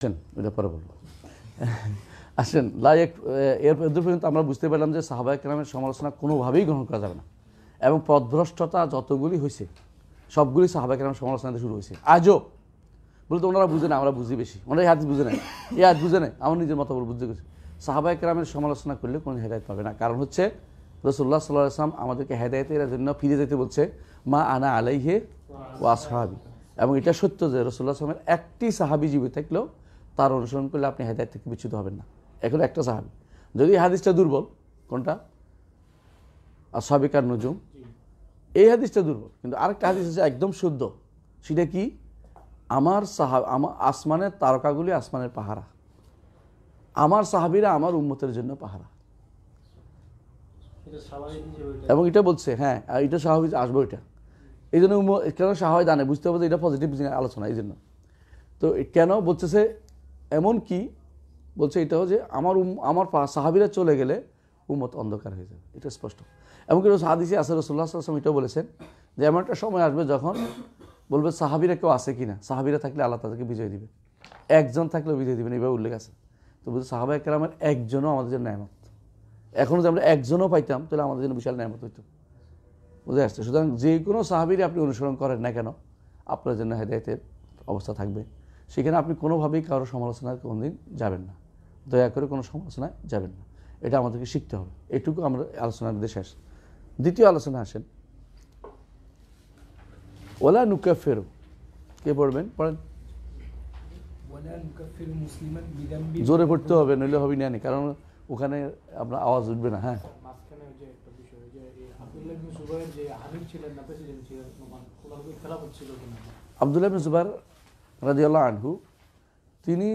আসেন এটা পরে বলবো। আসেন এর পর্যন্ত আমরা বুঝতে পারলাম যে সাহাবায়ে কেরামের সমালোচনা কোনোভাবেই গ্রহণ করা যাবে না, এবং পথভ্রষ্টতা যতগুলি হয়েছে সবগুলি সাহাবায়ে কেরামের সমালোচনাতে শুরু হয়েছে। আজও বলতে ওনারা বুঝে না, আমরা বুঝি বেশি, ওনারা এই হাদিস বুঝে নেয়, এই হাদিস বুঝে নেয়, আমার নিজের মতো বুঝতে গেছি। সাহাবায়ে কেরামের সমালোচনা করলে কোনো হেদায়েত পাবে না। কারণ হচ্ছে রাসূলুল্লাহ সাল্লাল্লাহু আলাইহি ওয়াসাল্লাম আমাদেরকে হেদায়েতের জন্য ফিরে যেতে বলছে, মা আনা আলাইহি ওয়া আসহাবি। এবং এটা সত্য যে রাসূলুল্লাহ সাল্লাল্লাহু আলাইহি ওয়াসাল্লামের একটি সাহাবী জীবিত থাকলেও তার অনুসরণ করলে আপনি হেদায়েত থেকে বিচ্যুত হবেন না। এখন একটা সাহাবী, যদি হাদিসটা দুর্বল, কোনটা আসহাবিকার নুজুম, এই হাদিসটা দুর্বল, কিন্তু আরেকটা হাদিস আছে একদম শুদ্ধ। সেটা কি? আমার আসমানের তারকাগুলি আসমানের পাহারা, আমার সাহাবীরা আমার উম্মতের জন্য পাহারা। এবং এটা বলছে, হ্যাঁ এটা স্বাভাবিক আসবো, এটা এই জন্য কেন স্বাভাবিক দানে বুঝতে হবে যে এটা পজিটিভ আলোচনা। এই জন্য তো কেন বলতেছে, এমন কি বলছে, এটাও যে আমার সাহাবীরা চলে গেলে উম্মত অন্ধকার হয়ে যাবে, এটা স্পষ্ট। এমনকি হাদিসে আছে রাসূলুল্লাহ সাল্লাল্লাহু আলাইহি ওয়াসাল্লাম এটাও বলেছেন যে এমন একটা সময় আসবে যখন বলবে সাহাবীরা কেউ আছে কিনা, সাহাবীরা থাকলে আল্লাহ তাদেরকে বিজয় দিবে, একজন থাকলেও বিজয় দিবেন, এইভাবে উল্লেখ আছে। তো বলছে সাহাবায়ে কেরামের একজনও আমাদের জন্য নেয়ামত। এখন যদি আমরা একজনও পাইতাম তাহলে আমাদের জন্য বিশাল নেয়ামত হইতো, বুঝে আসছে। সুতরাং যে কোনো সাহাবীর আপনি অনুসরণ করেন না কেন, আপনার জন্য হেদায়েতের অবস্থা থাকবে। সেখানে আপনি কোনোভাবেই কারো সমালোচনায় কোনোদিন যাবেন না, দয়া করে কোনো সমালোচনায় যাবেন না, এটা আমাদেরকে শিখতে হবে। এটুকু আমরা আলোচনার মধ্যে শেষ। দ্বিতীয় আলোচনা আসেন, ওয়ালা নুকাফিরু। কে পড়বেন? পড়েন। জোরে পড়তে হবে, নইলে হবে না, কারণ ওখানে আপনার আওয়াজ উঠবে না। হ্যাঁ, আব্দুল্লাহ ইবনে জুবাইর রাদিয়াল্লাহু আনহু, তিনি,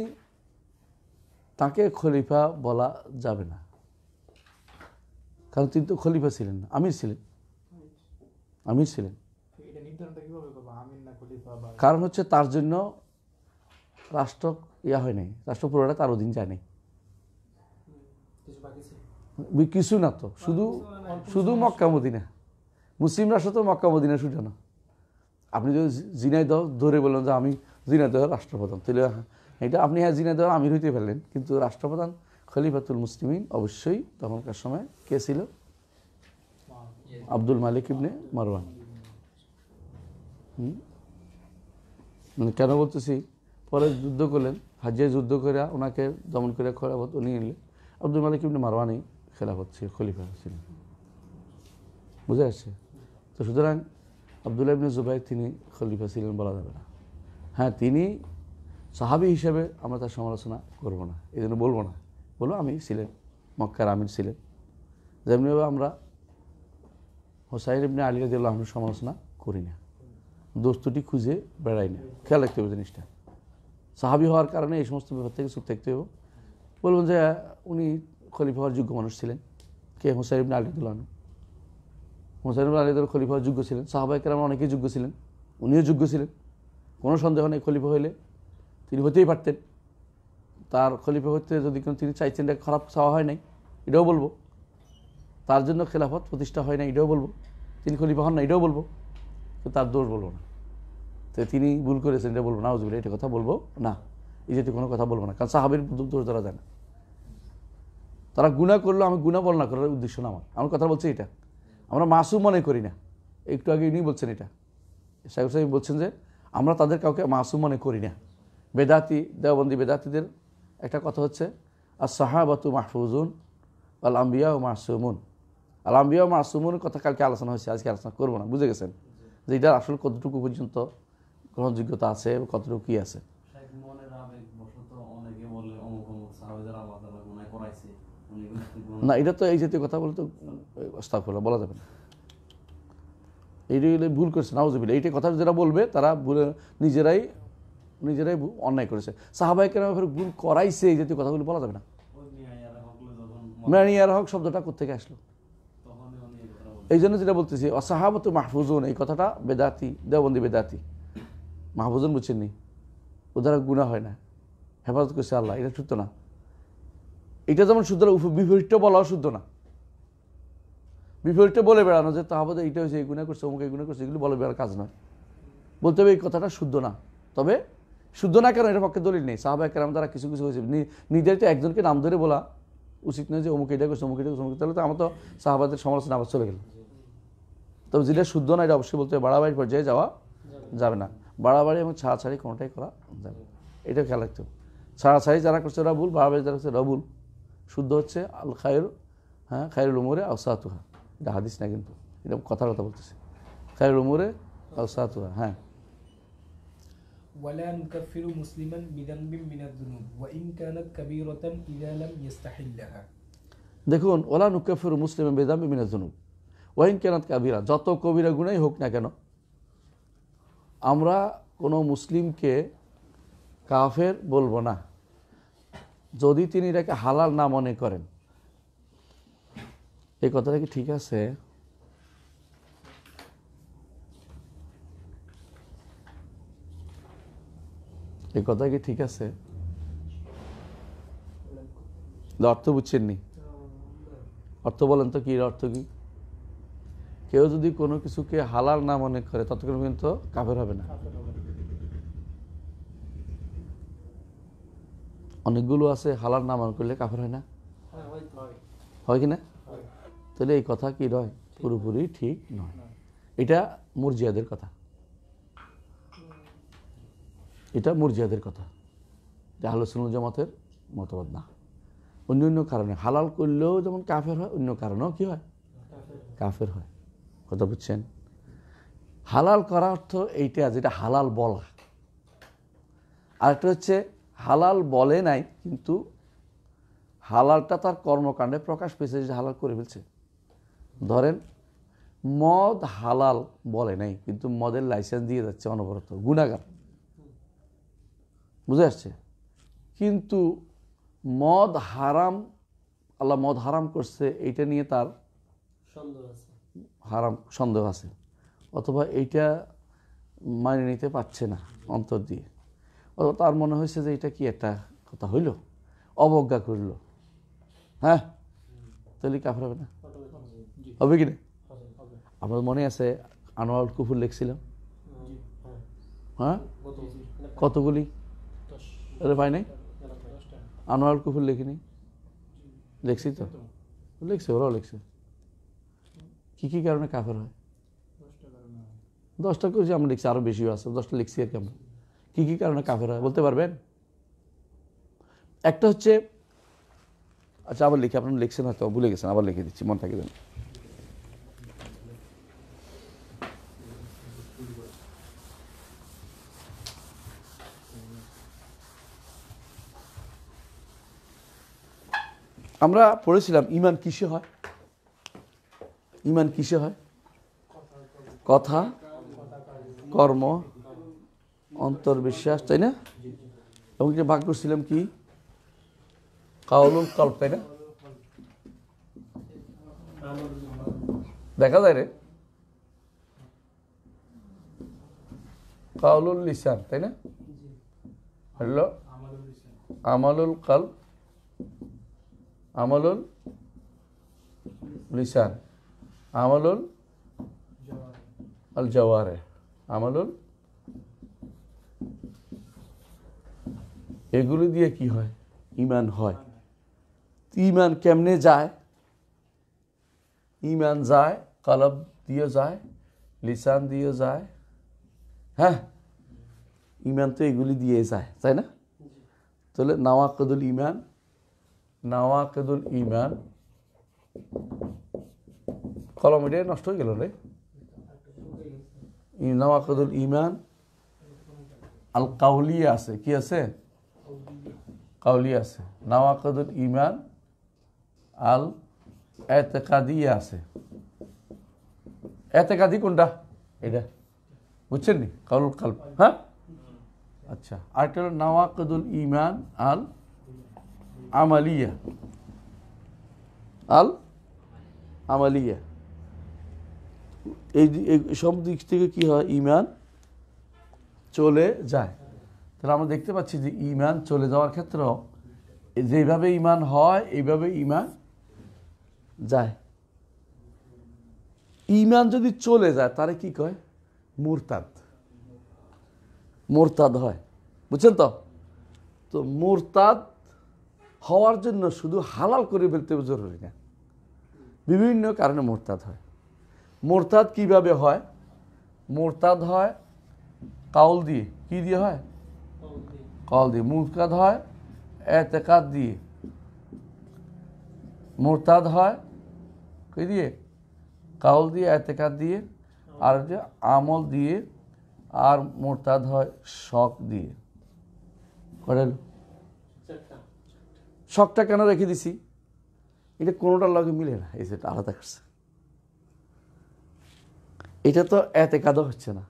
তাকে খলিফা বলা যাবে না, কারণ তিনি তো খলিফা ছিলেন না, আমির ছিলেন। কারণ হচ্ছে তার জন্য রাষ্ট্র হয় নাই, রাষ্ট্র পুরোটা তার অধীন যায় নাই, কিছু না তো, শুধু মক্কা মদিনা। মুসলিম রাষ্ট্র তো মক্কা মদিনা শুধু না। আপনি যদি ঝিনাইদহ ধরে বললেন যে আমি ঝিনাইদহের রাষ্ট্রপ্রধান, তাহলে এটা আপনি হ্যাঁ ঝিনাইদহের আমির হইতে পারলেন, কিন্তু রাষ্ট্রপ্রধান খলিফাতুল মুসলিমিন অবশ্যই তখনকার সময় কে ছিল? আব্দুল মালিক ইবনে মারওয়ান। কেন বলতেছি, পরে যুদ্ধ করলেন, হাজিয়া যুদ্ধ করে ওনাকে দমন করে খেলাফত উনি নিলেন। আব্দুল মালিক ইবনে মারওয়ানই খেলাফত ছিল, খলিফা ছিলেন, বুঝে আসছে। তো সুতরাং আব্দুল্লাহ ইবনে জুবাইর তিনি খলিফা ছিলেন বলা যাবে না। হ্যাঁ, তিনি সাহাবী হিসেবে আমরা তার সমালোচনা করব না, এই জন্য বলবো না, বলবো আমি ছিলেন, মক্কার আমির ছিলেন। যেমনিভাবে আমরা হোসাইন ইবনে আলী রাদিয়াল্লাহু আনহুর সমালোচনা করি না, দোস্তুটি খুঁজে বেড়াই না। খেয়াল রাখতে হবে জিনিসটা। সাহাবী হওয়ার কারণে এই সমস্ত ব্যাপার থেকে চুপ থাকতে হবে। বলবেন যে উনি খলিফা হওয়ার যোগ্য মানুষ ছিলেন, কে? হোসাইন ইবনে আলী রাদিয়াল্লাহু আনহু। হোসাইন ইবনে আলী খলিফা হওয়ার যোগ্য ছিলেন, সাহাবায়ে কেরাম অনেকেই যোগ্য ছিলেন, উনিও যোগ্য ছিলেন, কোনো সন্দেহ নেই। খলিফা হইলে তিনি হতেই পারতেন। তার খলিফা হতে যদি কোনো তিনি চাইছেন, এটা খারাপ চাওয়া হয় নাই, এটাও বলবো। তার জন্য খেলাফত প্রতিষ্ঠা হয় না, এটাও বলবো। তিনি খলিফা হন না, এটাও বলবো, তো তার দোষ বলবো না। তো তিনি ভুল করেছেন এটা বলবো না, হুজুর এটা কথা বলবো না, এই জাতীয় কোনো কথা বলবো না, কারণ সাহাবীর দোষ ধরা যায় না। তারা গুনাহ করলো, আমি গুনাহ বর্ণনা করার উদ্দেশ্য না আমার কথা বলছি এটা। আমরা মাসুম মনে করি না, একটু আগে ইনি বলছেন এটা, শাইখ সাহেব বলছেন যে আমরা তাদের কাউকে মাসুম মনে করি না। বেদাতি, দেওবন্দি বেদাতিদের একটা কথা হচ্ছে আস-সাহাবাতু মাহফুজুন আল আম্বিয়া ও মাসুমুন। আল আম্বিয়া ও মাসুমুনের কথা কালকে আলোচনা হয়েছে, আজকে আলোচনা করবো না, বুঝে গেছেন যে এটার আসলে কতটুকু পর্যন্ত গ্রহণযোগ্যতা আছে, কতটুকু কি আছে। না, এটা তো এই জাতীয় কথা বলে তো আস্তাগফিরুল্লাহ বলা যাবে না, এইটা ভুল করেছে, নাউজুবিল্লাহ। এইটা কথা যারা বলবে তারা নিজেরাই অন্যায় করেছে। সাহাবায়ে কেরাম ভুল করাইছে, এই জাতীয় কথাগুলো বলা যাবে না। মেয়ানিয়ার হক শব্দটা কোথেকে আসলো? এই জন্য যেটা বলতেছি সাহাবাতু মাহফুজুন, এই কথাটা বেদাতি, দেওবন্দি বেদাতি। মাহফুজুন বুঝছেননি, ওদের গুনাহ হয় না, হেফাজত করছে আল্লাহ, এটা শুদ্ধ না। এটা যেমন শুদ্ধ না, বিপরীত বলাও শুদ্ধ না। বিপরীতটা বলে বেড়ানো যে তাহলে এইটা হয়েছে, এই গুনাহ করছে, অমুক এই গুনাহ করছে, এগুলো বলে বেড়ার কাজ নয়। বলতে হবে এই কথাটা শুদ্ধ না, তবে শুদ্ধ না কেন এর পক্ষে দলিল নেই। সাহাবায়ে কেরাম দ্বারা কিছু কিছু হয়েছে, নির্ধারিত একজনকে নাম ধরে বলা উচিত নয় যে অমুক এটা করছে, অমুক এটা করছে, অমুক, তাহলে তো আমার তো সাহাবাদের সমালোচনা আবার চলে গেল। তবে যেটা শুদ্ধ না এটা অবশ্যই বলতে হবে, বাড়াবাড়ির পর্যায়ে যাওয়া যাবে না, বাড়াবাড়ি এবং ছাড়াছাড়ি কোনোটাই করা যাবে, এটা খেয়াল রাখতে হবে। ছাড়াছাড়ি যারা করছে ওরা ভুল, বাড়াবাড়ি যারা করছে ওরা ভুল। শুদ্ধ হচ্ছে আল খায়রুল, হ্যাঁ খায়রুল উমুরে আওসাতুহা, এটা হাদিস না কিন্তু, এটা কথার কথা বলতেছে, খায়রুল উমুরে আওসাতুহা। হ্যাঁ, ولا نكفر مسلما بذنب من الذنوب وإن كانت كبيرة إذا لم يستحلها। দেখুন, ওলা নুকাফিরু মুসলিমান বিযামবিন মিনাজ যুনুব ওয়া ইন কানাত কাবীরা, যত কবিরা গুনাহই হোক না কেন আমরা কোনো মুসলিমকে কাফের বলবো না যদি তিনি এটাকে হালাল না মনে করেন। এই কথাটা কি ঠিক আছে? এই কথা কি ঠিক আছে? অর্থ বুঝছেননি? অর্থ বলেন তো, কি অর্থ কি? কেউ যদি কোনো কিছুকে হালাল না মনে করে ততক্ষণ পর্যন্ত কাফের হবে না। অনেকগুলো আছে হালাল না মনে করলে কাফের হয় না, হয় কি না? তাহলে এই কথা কি নয়, পুরোপুরি ঠিক নয়। এটা মুরজিয়াদের কথা, এটা মুরজিয়াদের কথা, এটা আহলে সুন্নাত জামাতের মতবাদ না। অন্য অন্য কারণে হালাল করলেও যেমন কাফের হয়, অন্য কারণেও কি হয়, কাফের হয়। কথা বুঝছেন? হালাল করা অর্থ এইটা, যেটা হালাল বলা। আরেকটা হচ্ছে হালাল বলে নাই কিন্তু হালালটা তার কর্মকাণ্ডে প্রকাশ পেয়েছে, যে হালাল করে ফেলছে। ধরেন মদ হালাল বলে নাই কিন্তু মদের লাইসেন্স দিয়ে যাচ্ছে অনবরত, গুনাহগার, বুঝে আসছে। কিন্তু মদ হারাম, আল্লাহ মদ হারাম করছে, এইটা নিয়ে তার সন্দেহ আছে, অথবা এইটা মানে নিতে পারছে না অন্তর দিয়ে, অথবা তার মনে হয়েছে যে এটা কি একটা কথা হইল, অবজ্ঞা করল, হ্যাঁ, তাহলে কাফের হবে না? হবে কি না? আমার মনে আছে আনোয়ারুল কুফুর লিখছিলাম, হ্যাঁ, কতগুলি আরে ভাই নাই, আনোয়ারুল কুফুর লিখিনি, লিখছি তো, লিখছে, ওরাও লিখছে। কি কি কারণে কাফের হয়? 10টা করেছি আমরা, লিখছি আরো বেশিও আছে, 10টা লিখছি আর কি আমরা। কি কি কারণে কাফের হয় বলতে পারবেন? একটা হচ্ছে, আচ্ছা আবার লিখে, আপনারা লিখছেন হয়তো, ভুলে গেছেন, আবার লিখে দিচ্ছি, মন থাকে যেন। আমরা পড়েছিলাম ঈমান কিসে হয়? ঈমান কিসে হয়? কথা, কর্ম, অন্তর্বিশ্বাস, তাই না? এবং যে ভাগ করছিলাম কি, কাউলুল কলব, তাই না? দেখা যায় রে, কাউলুল লিসান, তাই না? হলো আমালুল কলব, আমালুল লিসান, আমালুল আল জাওয়ারে, আমালুল, এগুলো দিয়ে কি হয়? ঈমান হয়। ঈমান কেমনে যায়? ঈমান যায় কলব দিয়ে যায়, লিসান দিয়ে যায়, হ্যাঁ, ঈমান তো এগুলি দিয়ে যায়, তাই না? তাহলে নাওয়াকিদুল ঈমান, নাওয়াকিদুল ঈমান, কলম এটা নষ্ট হয়ে গেল রে, নাওয়াকিদুল ঈমান আল কাউলিয়া আছে, কি আছে? কাউলিয়া আছে। নাওয়াকিদুল ঈমান আল ইতিকাদিয়া আছে। ইতিকাদি কোনটা? এটা বুঝছেন নি? কাউলুল কলব, হ্যাঁ, আচ্ছা। আরেকটা হলো নাওয়াকিদুল ঈমান আল আমালিয়া, আল আমালিয়া। এই সব দিক থেকে কি হয়? ঈমান চলে যায়। তাহলে আমরা দেখতে পাচ্ছি যে ঈমান চলে যাওয়ার ক্ষেত্রেও যেভাবে ঈমান হয় এইভাবে ঈমান যায়। ঈমান যদি চলে যায় তাহলে কি কয়? মুরতাদ, মোরতাদ হয়। বুঝছেন তো? তো মুরতাদ হওয়ার জন্য শুধু হালাল করে ফেলতে জরুরি না, বিভিন্ন কারণে মুরতাদ হয়। মুরতাদ কিভাবে হয়? মুরতাদ হয় কাউল দিয়ে। কি দিয়ে হয়? কাউল দিয়ে। মুরতাদ হয় এতেকাদ দিয়ে। মুরতাদ হয় কি দিয়ে? কাউল দিয়ে, এতেকাদ দিয়ে, আর যে আমল দিয়ে, আর মুরতাদ হয় শক দিয়ে। করেন শকটা কেন রেখে দিছি? এটা কোনোটার লগে মিলে না, এই যেটা আলাদা করছে। এটা তো এতেকাদও হচ্ছে না,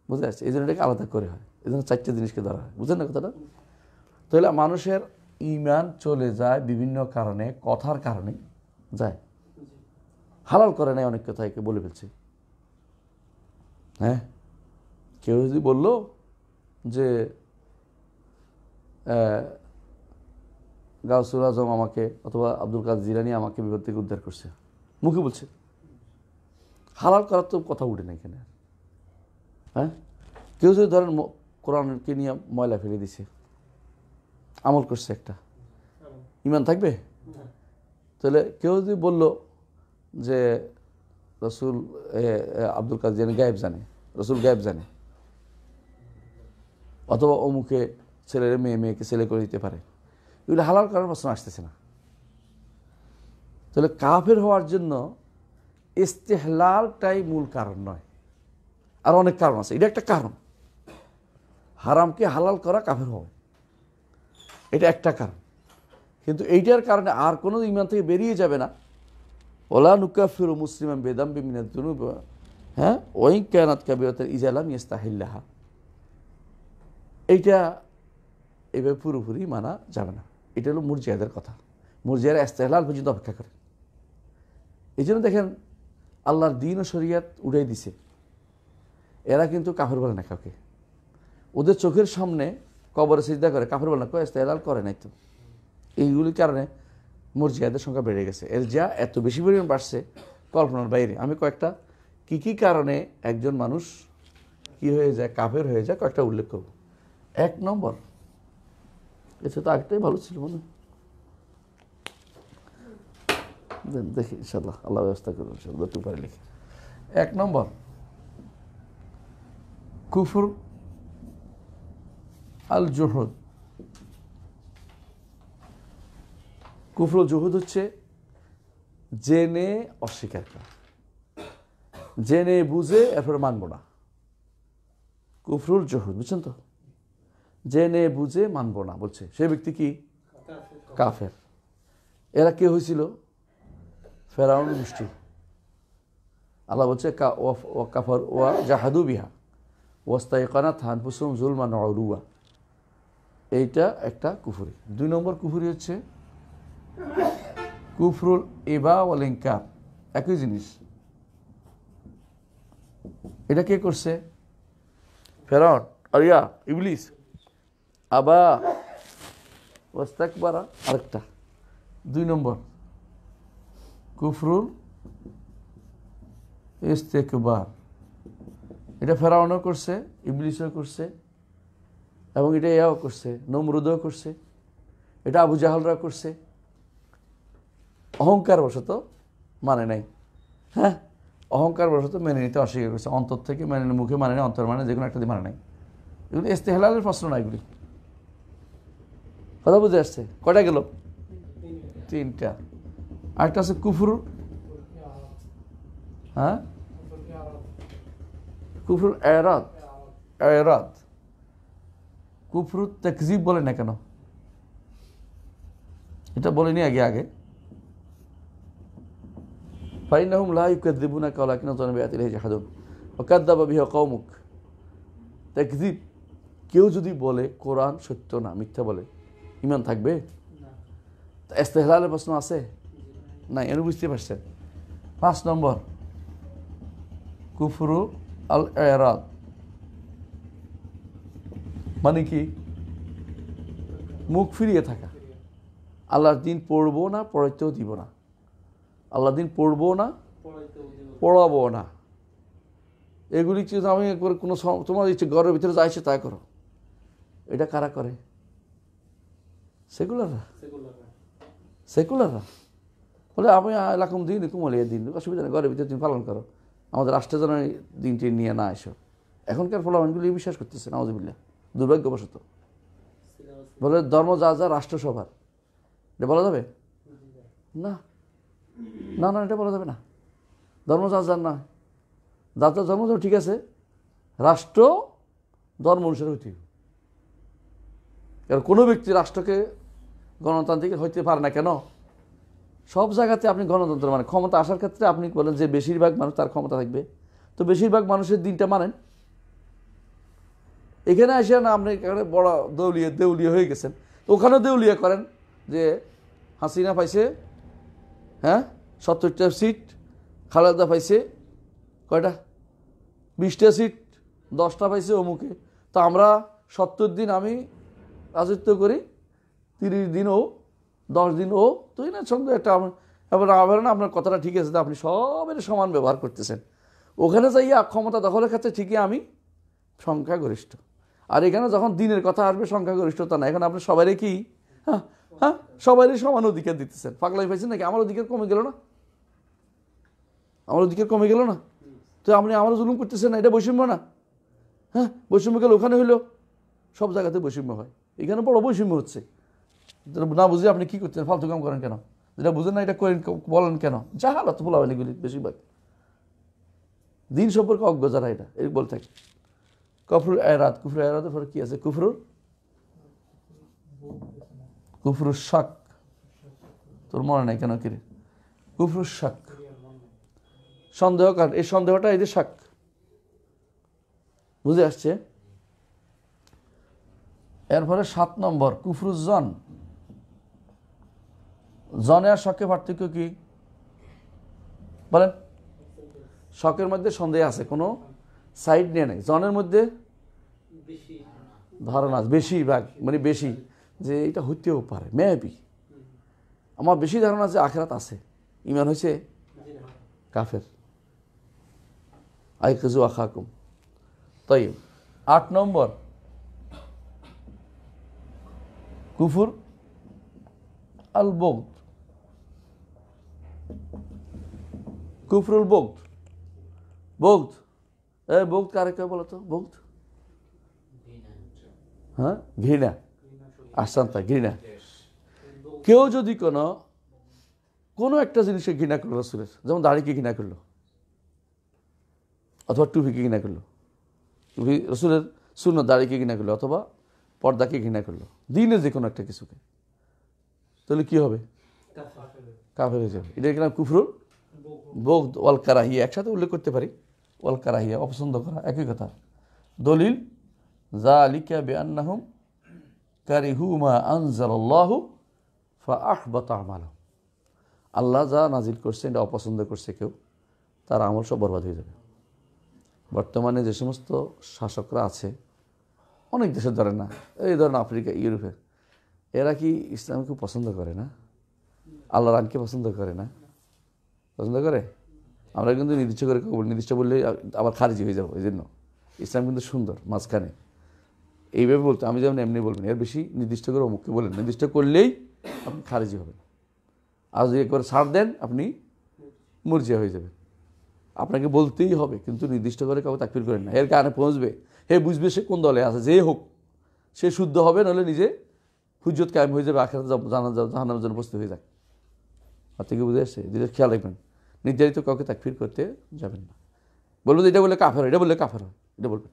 বুঝতে পারছি? এই জন্য এটাকে আলাদা করে হয়, এই জন্য 4টে জিনিসকে ধরা হয়। বুঝলেন না কথাটা? তাহলে মানুষের ঈমান চলে যায় বিভিন্ন কারণে, কথার কারণে যায়। হালাল করে নাই অনেক কথা, একে বলে ফেলছে। হ্যাঁ, কেউ যদি বললো যে গাউসুল আজম আমাকে অথবা আব্দুল কাদের জিলানী আমাকে বিপদ থেকে উদ্ধার করছে, মুখে বলছে, হালাল করার তো কথা উঠে না এখানে। হ্যাঁ, কেউ যদি ধরেন কোরআনকে নিয়ে ময়লা ফেলে দিছে, আমল করছে একটা, ঈমান থাকবে? তাহলে কেউ যদি বলল যে রসুল আব্দুল কাদের জিলানী গায়েব জানে, রসুল গায়েব জানে, অথবা অমুকে ছেলের মেয়েকে ছেলে করে দিতে পারে, এগুলো হালাল করার প্রশ্ন আসতেছে না। তাহলে কাফের হওয়ার জন্য ইস্তেহলালটাই মূল কারণ নয়, আর অনেক কারণ আছে। এটা একটা কারণ, হারামকে হালাল করা কাফের হবে, এটা একটা কারণ। কিন্তু এইটার কারণে আর কোনো ঈমান থেকে বেরিয়ে যাবে না। ওলা নুকাফিরু মুসলিমান বিযামবিন মিনাজ যুনুব, হ্যাঁ, ওয়া ইন কানাত কাবীরাতান ইযা লাম ইস্তাহিল্লাহা, এইটা এভাবে পুরোপুরি মানা যাবে না। এটা হলো মুরজিয়াদের কথা। মুরজিয়ারা ইস্তেহলাল পর্যন্ত অপেক্ষা করে। এই জন্য দেখেন আল্লাহর দ্বীন ও শরীয়ত উড়াই দিছে, এরা কিন্তু কাফের বলে না কাউকে। ওদের চোখের সামনে কবরে সিজদা করে, কাফের বলে না, কয় ইস্তেহলাল করে নাই তো। এইগুলির কারণে মুরজিয়াদের সংখ্যা বেড়ে গেছে। এর যা এত বেশি পরিমাণ বাড়ছে কল্পনার বাইরে। আমি কয়েকটা কি কারণে একজন মানুষ কি হয়ে যায়, কাফের হয়ে যায়, কয়েকটা উল্লেখ করব। 1 নম্বর, এটা তো আগটাই ভালো ছিল মনে, দেখি ইনশাল্লাহ আল্লাহ ব্যবস্থা করবো, একটু পারে লিখে। 1 নম্বর, কুফর আল জুহুদ। কুফরুল জুহুদ হচ্ছে জেনে অস্বীকার করা, জেনে বুঝে এরপরে মানব না। কুফরুল জুহুদ, বুঝছেন তো? জেনে বুঝে মানব না বলছে, সে ব্যক্তি কি? কাফের। এরা কে হয়েছিল? ফেরাউনের গোষ্ঠী। আল্লাহ বলছে কাফার ওয়া জাহাদু বিহা ওয়াস্তাইকানাতহা আনফুসুহুম যুলমান ওয়া উলুওয়া। এইটা একটা কুফরি। 2 নম্বর কুফরি হচ্ছে কুফরুল ইবা ওয়াল ইনকার, একই জিনিস। এটা কে করছে? ফেরাউন আর ইবলিস। আবা ওয়াস্তাকবারা আরেকটা। 2 নম্বর কুফরুল ইস্তেকবার। এটা ফেরাউনও করছে, ইবলিসও করছে, এবং এটা ইয়াও করছে, নমরুদও করছে, এটা আবু জাহলরা করছে। অহংকার বশত মানে নাই। হ্যাঁ, অহংকার বশত মেনে নিতে অস্বীকার করছে, অন্তর থেকে মেনে নেই, মুখে মানে নেই, অন্তর মানে যে কোনো একটা দিয়ে মানে নাই। এগুলি ইস্তেহলালের প্রশ্ন না, এগুলি। কথা বুঝে আসছে? কয়টা গেল? 3টা। আরেকটা আছে কুফরুল, হ্যাঁ, কুফরুল এরাদ। এরাদ কুফরুল তাকযীব বলে না কেন? এটা বলেনি আগে ফাইন্নাহুম লা ইউকাযযিবুনাকা ওয়ালাকিন্না যালিমুনা বিআয়াতিল্লাহি ইয়াজহাদুন ওয়া কাযযাবা বিহা কওমুক। তাকযীব, কেউ যদি বলে কোরআন সত্য না, মিথ্যা বলে, ঈমান থাকবে? ইস্তেহলালের প্রশ্ন আছে না? এর বুঝতে পারছেন? 5 নম্বর কুফরু আল এরাদ, মানে কি? মুখ ফিরিয়ে থাকা। আল্লাহর দিন পড়বো না, পড়াইতেও দিব না। আল্লাহর দিন পড়বো না, পড়াবো না। এগুলি আমি একবার কোনো তোমার ইচ্ছে ঘরের ভিতরে যা ইচ্ছে তাই করো, এটা কারা করে? সেকুলাররা বলে আমি এলাকুম দিন কুমলিয়া দিন, অসুবিধা নেই, ঘরের ভিতরে তুমি পালন করো, আমাদের রাষ্ট্রের জন্য দিনটি নিয়ে না এসো। এখনকার ফলাফলগুলি বিশ্বাস করতেছে নাউজুবিল্লাহ, দুর্ভাগ্যবশত। বলে ধর্ম যা যা রাষ্ট্র সভার, এটা বলা যাবে না, না না এটা বলা যাবে না। ধর্ম যা যার না, যার যার ধর্ম ঠিক আছে, রাষ্ট্র ধর্ম অনুসারে হইতে হবে। কারণ কোনো ব্যক্তি রাষ্ট্রকে গণতান্ত্রিক হইতে পারে না। কেন? সব জায়গাতে আপনি গণতন্ত্র মানে ক্ষমতা আসার ক্ষেত্রে আপনি বলেন যে বেশিরভাগ মানুষ তার ক্ষমতা থাকবে, তো বেশিরভাগ মানুষের দিনটা মানেন। এখানে আসে না আপনি এখানে বড় দেউলিয়া হয়ে গেছেন, ওখানেও দেউলিয়া করেন যে হাসিনা পাইছে 70টা সিট, খালেদা পাইছে কয়টা 20টা সিট, 10টা পাইছে অমুকে, তো আমরা 70 দিন আমি রাজত্ব করি, 30 দিন ও 10 দিন ও, তুই না সন্দেহ একটা আবার না আপনার কথাটা ঠিক আছে, আপনি সবের সমান ব্যবহার করতেছেন। ওখানে যাইয়া ক্ষমতা দখলের ক্ষেত্রে ঠিকই আমি সংখ্যাগরিষ্ঠ, আর এখানে যখন দিনের কথা আসবে সংখ্যাগরিষ্ঠতা না, এখন আপনি সবারই কি সবারই সমান অধিকার দিতেছেন। পাগলাই পাইছেন নাকি? আমার অধিকার কমে গেল না? আমার অধিকার কমে গেল না? তো আপনি আমার জুলুম করতেছেন না, এটা বৈষম্য না? বৈষম্য গেলে ওখানে হইলো, সব জায়গাতে বৈষম্য হয়, এখানে বড় বৈষম্য হচ্ছে। না বুঝে আপনি কি করছেন, ফালতু কাম করেন কেন? যেটা বুঝেন না এটা করেন বলেন কেন? জাহালত বলাবেন এগুলি বেশিরভাগ, দিন সম্পর্কে অজ্ঞ যারা এটা এই বল থাকে। কুফরুল এরাদ, কুফরুল এরাদের পরে কি আছে? কুফরুল শাক, তোর মনে নাই কেন? কিরে কুফরুল শাক, সন্দেহ। কারণ এই সন্দেহটা এই যে শাক, বুঝে আসছে? এরপরে 7 নম্বর কুফরুজ্জন। জনে আর শখে পার্থক্য কি বলেন? শখের মধ্যে সন্দেহ আছে, কোনো সাইড নিয়ে নেই। জনের মধ্যে ধারণা আছে, বেশিরভাগ মানে বেশি, যে এটা হইতেও পারে, মেবি আমার বেশি ধারণা আছে আখিরাত আছে, ইমান হয়েছে কাফের। আইকাজু আখাকুম। তাই 8 নম্বর কুফর আল বগদ, কুফরুল বগদ। বগদ, বগদ কারে কয় বলতো? বগদ ঘৃণা, আশান্তা, ঘৃণা। কেউ যদি কোনো একটা জিনিসকে ঘৃণা করলো, রাসূলের যেমন দাড়িকে ঘৃণা করলো, অথবা টুপিকে ঘৃণা করলো, টুপি রাসূলের সুন্নাত, দাড়িকে ঘৃণা করলো, অথবা পর্দাকে ঘৃণা করলো, দিনে যে কোনো একটা কিছুকে, তাহলে কি হবে? কাফের হয়ে যাবে। এটা কিনা কুফরুল বগদ ওয়াল কারাহিয়া, একসাথে উল্লেখ করতে পারি। ওয়াল কারাহিয়া অপছন্দ করা, একই কথা। দলিল যালিকা বিআন্নাহুম কারিহু মা আনজালাল্লাহু ফাআহবাতা আমালুহুম। আল্লাহ যা নাজিল করছে এটা অপছন্দ করছে কেউ, তার আমল সব বরবাদ হয়ে যাবে। বর্তমানে যে সমস্ত শাসকরা আছে, অনেক দেশের ধরেন না, এই ধরেন আফ্রিকা, ইউরোপের, এরা কি ইসলামকে পছন্দ করে না? আল্লাহর আইনকে পছন্দ করে না? পছন্দ করে। আমরা কিন্তু নির্দিষ্ট করে নির্দিষ্ট বললে আবার খারিজি হয়ে যাবো। এই জন্য ইসলাম কিন্তু সুন্দর, মাঝখানে এইভাবে বলতে, আমি যেমন এমনি বলবেন, এর বেশি নির্দিষ্ট করে অমুককে বলেন, নির্দিষ্ট করলেই আপনি খারিজি হবেন। আর যদি একবার ছাড় দেন আপনি মুরজিয়া হয়ে যাবেন। আপনাকে বলতেই হবে, কিন্তু নির্দিষ্ট করে কাউকে তাকফির করেন না। এর কারণে পৌঁছবে, হে বুঝবে সে কোন দলে আছে, যে হোক সে শুদ্ধ হবে, নাহলে নিজে হুজ্জত কায়েম হয়ে যাবে, আখিরাতে জাহান্নামের জন্য প্রস্তুত হয়ে যাক। আর থেকে বুঝে আসছে, যেটা খেয়াল রাখবেন, নির্ধারিত কাউকে তাকফির করতে যাবেন না। বলবেন এটা বললে কাফের হয়, এটা বললে কাফের হয়, এটা বলবেন।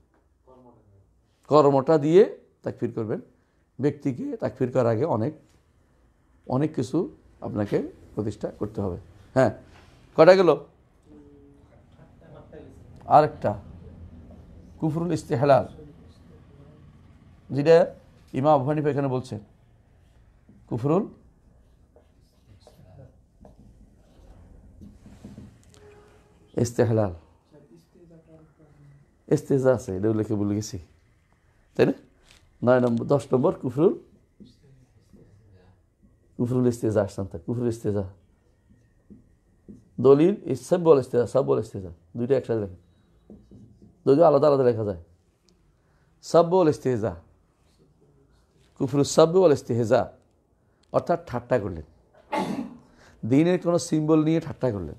কর্মটা দিয়ে তাকফির করবেন। ব্যক্তিকে তাকফির করার আগে অনেক কিছু আপনাকে প্রতিষ্ঠা করতে হবে। হ্যাঁ, কটা গেল? আরেকটা কুফরুল ইস্তেহলাল, যেটা ইমাম আবু হানিফা এখানে বলছেন। কুফরুল ইস্তেহলাল, ইস্তেজা আছে, এটা উল্লেখে বলে গেছি, তাই না? 9 নম্বর 10 নম্বর কুফরুল ইস্তেজা আসতাম। কুফরুল ইস্তেজা দলিল সাব্বুল ইস্তেজা, দুইটা একসাথে লেখা, যদিও আলাদা আলাদা লেখা যায়। সাব্বুল ইস্তেজা কুফরুস সাব্বি ওয়াল ইস্তিহজা, অর্থাৎ ঠাট্টা করলেন, দ্বীনের কোনো সিম্বল নিয়ে ঠাট্টা করলেন।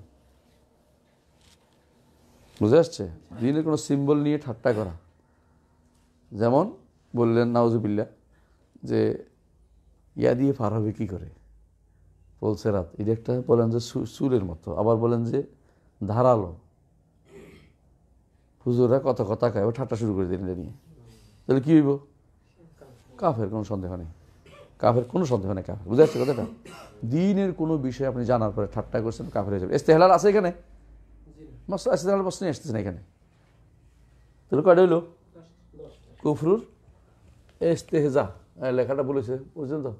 বুঝে আসছে? দ্বীনের কোনো সিম্বল নিয়ে ঠাট্টা করা, যেমন বললেন নাউজুবিল্লাহ যে ইয়া দিয়ে পার হবে কী করে, বলছে রাত, এটা একটা বলেন যে সুরের মতো, আবার বলেন যে ধারালো। হুজুররা কত কথা খায়, ও ঠাট্টা শুরু করে দিন এটা নিয়ে, তাহলে কী হইব? কাফের, কোনো সন্দেহ নেই, কাফের কোনো সন্দেহ নেই, কাফের। বুঝে আসছে কথাটা? দ্বীনের কোনো বিষয় আপনি জানার পরে ঠাট্টা করছেন, কাফের হয়ে যাবে। ইস্তেহলাল আছে এখানে? ইস্তেহলাল প্রশ্ন আসতেছে না এখানে। তাহলে কয়টা হইল? কুফরুর ইস্তেহজা, লেখাটা বলেছে, বুঝছেন তো?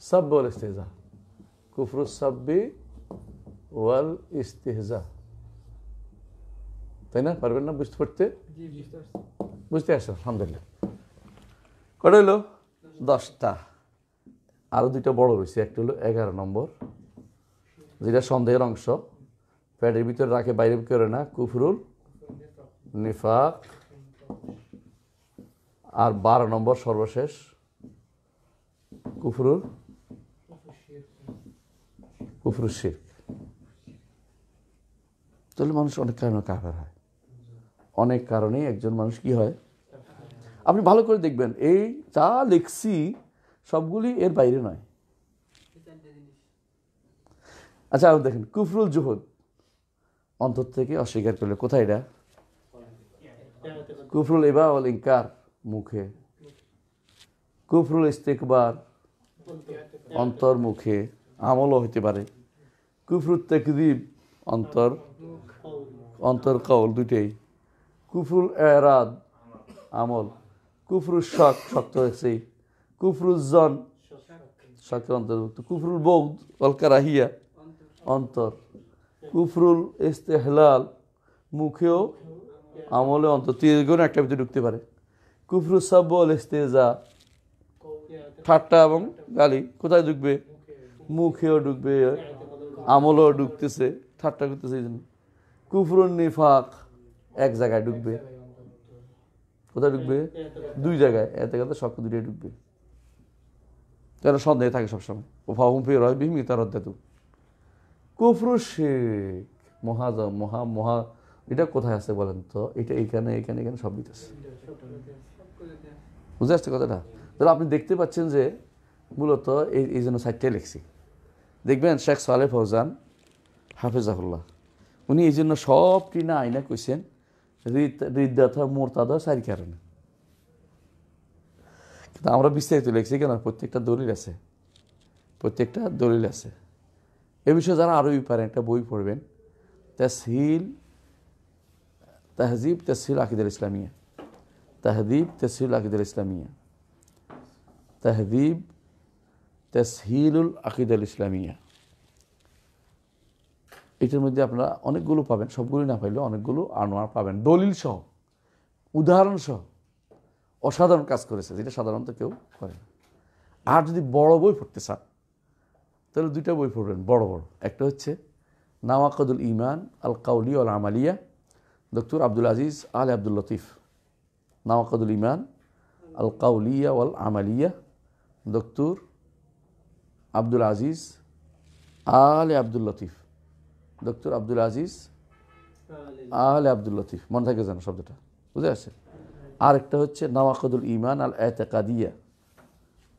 সাব্ব ওয়াল ইস্তেহজা, কুফরুস সাব্বি ওয়াল ইস্তেহজা, তাই না? পারবেন না বুঝতে পারতে? বুঝতে আসছে, আলহামদুলিল্লাহ। কটা হইল? 10টা। আরো 2টা বড় রয়েছে, একটা হলো 11 নম্বর, যেটা সন্দেহের অংশ, পেটের ভিতরে রাখে, বাইরে করে না, কুফরুল নিফাক। আর 12 নম্বর সর্বশেষ, কুফরুল শিরক। তাহলে মানুষ অনেক কারণে কাফের হয়, অনেক কারণেই একজন মানুষ কি হয়। আপনি ভালো করে দেখবেন, এই যা লিখছি সবগুলি এর বাইরে নয়। আচ্ছা, আর দেখেন কুফরুল জুহুদ, অন্তর থেকে অস্বীকার করলে, কোথায় এটা? কুফরুল ইবা ওয়াল ইনকার, মুখে। কুফরুল ইস্তিকবার, অন্তর, মুখে, আমলও হইতে পারে। কুফরুল তাকযীব, অন্তর কওল দুইটাই। কুফরুল এরাদ, আমল। কুফরুল শক, শক্ত হয়েছে। কুফরুল জন, শকের অন্তর্ভুক্ত। কুফরুল বগদ ওয়াল কারাহিয়া, অন্তর। কুফরুল ইস্তেহলাল, মুখেও আমলে, অন্তর, কোনো একটা ভিতরে ঢুকতে পারে। কুফরুল সাব্ব ওয়াল ইস্তেহজা, ঠাট্টা এবং গালি কোথায় ঢুকবে? মুখেও ঢুকবে, আমলও ঢুকতেছে, ঠাট্টা করতেছে এই জন্য। কুফরুল নিফাক, এক জায়গায় ঢুকবে, কোথায় ঢুকবে? 2 জায়গায়, এতে কথা শক্ত 2টাই ঢুকবে, যেন সন্দেহে থাকে সবসময়। ও ফাহুম ফি রাইবিহিম ইয়াতারাদ্দাদুন। কুফরুল শিরক, মহা এটা কোথায় আছে বলেন তো? এটা এখানে, এখানে, এখানে সব দিতেছে। বুঝে আসছে কথাটা? তাহলে আপনি দেখতে পাচ্ছেন যে মূলত এই জন্য সাইটটাই লিখছি। দেখবেন শেখ সালেহ ফৌজান হাফেজাহুল্লাহ, উনি এই জন্য সবটি না আইনা কইছেন রিদ্দাত মুরতাদ 4 কারণে। কিন্তু আমরা বিস্তারিত লিখছি কেন? প্রত্যেকটা দলিল আছে, প্রত্যেকটা দলিল আছে। এ বিষয়ে যারা আরবি পারেন একটা বই পড়বেন, তাহজিব তাসহিল আকিদাল ইসলামিয়া, তাহদিব তাসহিল আকিদাল ইসলামিয়া, তাহদিব তাসহিলুল আকিদাল ইসলামিয়া। এটার মধ্যে আপনারা অনেকগুলো পাবেন, সবগুলো না পাইলেও অনেকগুলো আনোয়ার পাবেন, দলিল সহ, উদাহরণ সহ। অসাধারণ কাজ করেছে, যেটা সাধারণত কেউ করে না। আর যদি বড় বই পড়তে চান তাহলে 2টা বই পড়বেন বড় বড়। একটা হচ্ছে নাওয়াকিদুল ঈমান আল কাউলি ওয়াল আমালিয়া, ডক্টর আব্দুল আজিজ আলে আব্দুল লতিফ। নাওয়াকিদুল ঈমান আল কাউলিয়া ওয়াল আমালিয়া, ডক্টর আব্দুল আজিজ আলে আব্দুল লতিফ, ডক্টর আব্দুল আজিজ আলে আব্দুল লতিফ, মনে থাকে যেন শব্দটা, বুঝে আসছে? আর একটা হচ্ছে নাওয়াকিদুল ঈমান আল ইতিকাদিয়া,